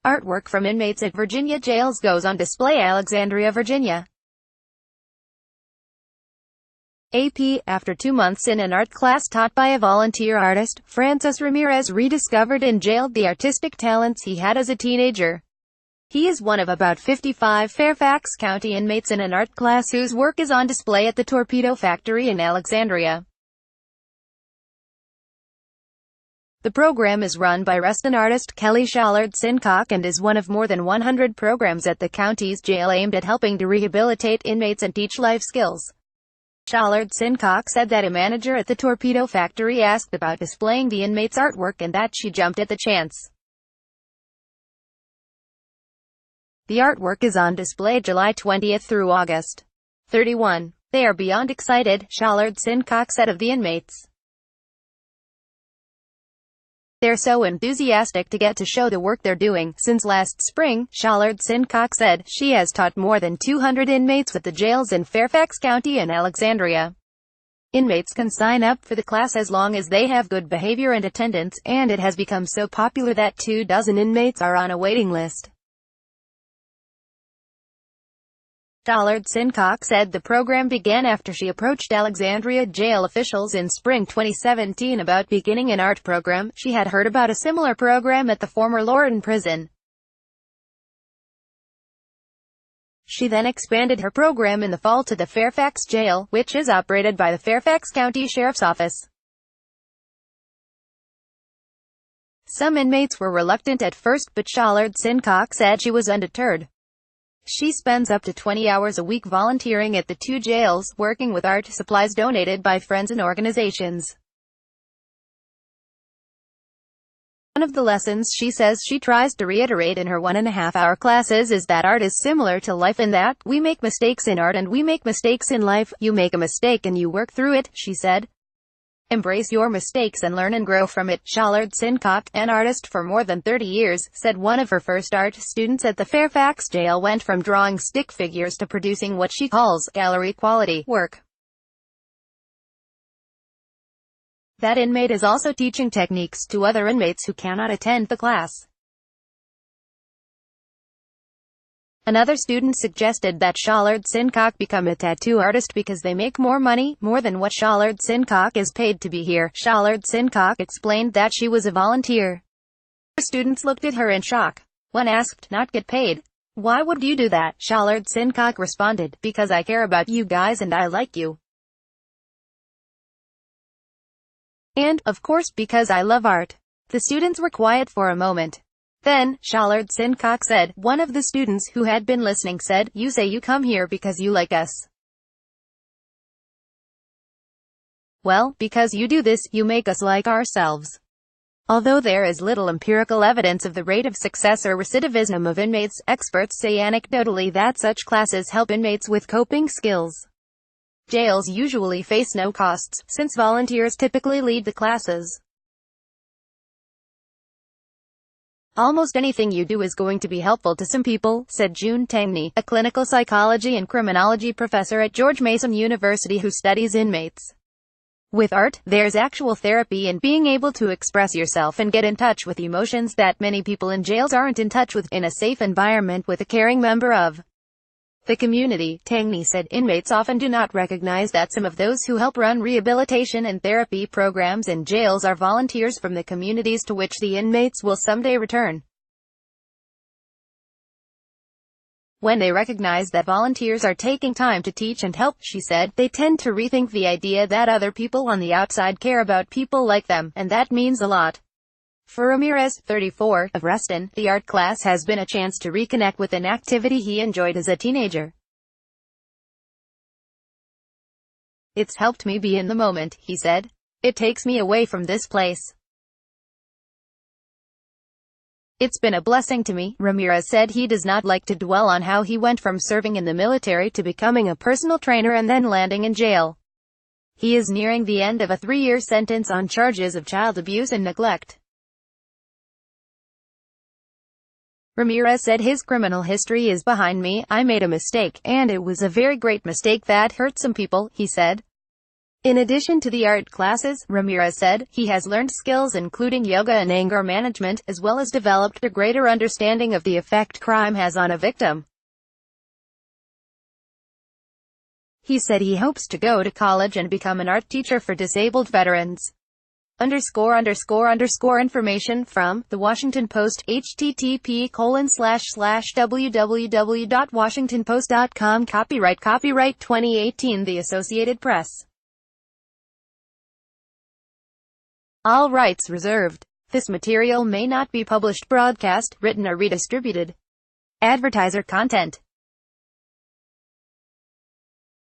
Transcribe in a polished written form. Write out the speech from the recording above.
Artwork from inmates at Virginia jails goes on display. Alexandria, Virginia. AP, after 2 months in an art class taught by a volunteer artist, Francis Ramirez rediscovered in jail the artistic talents he had as a teenager. He is one of about 55 Fairfax County inmates in an art class whose work is on display at the Torpedo Factory in Alexandria. The program is run by resident artist Kelly Shallard Sincock and is one of more than 100 programs at the county's jail aimed at helping to rehabilitate inmates and teach life skills. Shallard Sincock said that a manager at the Torpedo Factory asked about displaying the inmates' artwork and that she jumped at the chance. The artwork is on display July 20 through August 31. They are beyond excited, Shallard Sincock said of the inmates. They're so enthusiastic to get to show the work they're doing. Since last spring, Shallard Sincock said, she has taught more than 200 inmates at the jails in Fairfax County and Alexandria. Inmates can sign up for the class as long as they have good behavior and attendance, and it has become so popular that 24 inmates are on a waiting list. Shallard Sincock said the program began after she approached Alexandria jail officials in spring 2017 about beginning an art program. She had heard about a similar program at the former Lorton prison. She then expanded her program in the fall to the Fairfax jail, which is operated by the Fairfax County Sheriff's Office. Some inmates were reluctant at first, but Shallard Sincock said she was undeterred. She spends up to 20 hours a week volunteering at the 2 jails, working with art supplies donated by friends and organizations. One of the lessons she says she tries to reiterate in her 1.5-hour classes is that art is similar to life in that, we make mistakes in art and we make mistakes in life. You make a mistake and you work through it, she said. Embrace your mistakes and learn and grow from it. Shallard Sincock, an artist for more than 30 years, said one of her first art students at the Fairfax jail went from drawing stick figures to producing what she calls gallery-quality work. That inmate is also teaching techniques to other inmates who cannot attend the class. Another student suggested that Shallard Sincock become a tattoo artist because they make more money, more than what Shallard Sincock is paid to be here. Shallard Sincock explained that she was a volunteer. Her students looked at her in shock. One asked, "Not get paid? Why would you do that?" Shallard Sincock responded, "Because I care about you guys and I like you. And, of course, because I love art." The students were quiet for a moment. Then, Shallard Sincock said, one of the students who had been listening said, "You say you come here because you like us. Well, because you do this, you make us like ourselves." Although there is little empirical evidence of the rate of success or recidivism of inmates, experts say anecdotally that such classes help inmates with coping skills. Jails usually face no costs, since volunteers typically lead the classes. "Almost anything you do is going to be helpful to some people," said June Tangney, a clinical psychology and criminology professor at George Mason University who studies inmates. With art, there's actual therapy in being able to express yourself and get in touch with emotions that many people in jails aren't in touch with, in a safe environment with a caring member of the community. Tangney said inmates often do not recognize that some of those who help run rehabilitation and therapy programs in jails are volunteers from the communities to which the inmates will someday return. When they recognize that volunteers are taking time to teach and help, she said, they tend to rethink the idea that other people on the outside care about people like them, and that means a lot. For Ramirez, 34, of Reston, the art class has been a chance to reconnect with an activity he enjoyed as a teenager. "It's helped me be in the moment," he said. "It takes me away from this place. It's been a blessing to me." Ramirez said he does not like to dwell on how he went from serving in the military to becoming a personal trainer and then landing in jail. He is nearing the end of a 3-year sentence on charges of child abuse and neglect. Ramirez said his criminal history is behind me. "I made a mistake, and it was a very great mistake that hurt some people," he said. In addition to the art classes, Ramirez said, he has learned skills including yoga and anger management, as well as developed a greater understanding of the effect crime has on a victim. He said he hopes to go to college and become an art teacher for disabled veterans. Information from The Washington Post, http://www.washingtonpost.com. Copyright 2018 The Associated Press. All rights reserved. This material may not be published, broadcast, written or redistributed. Advertiser content.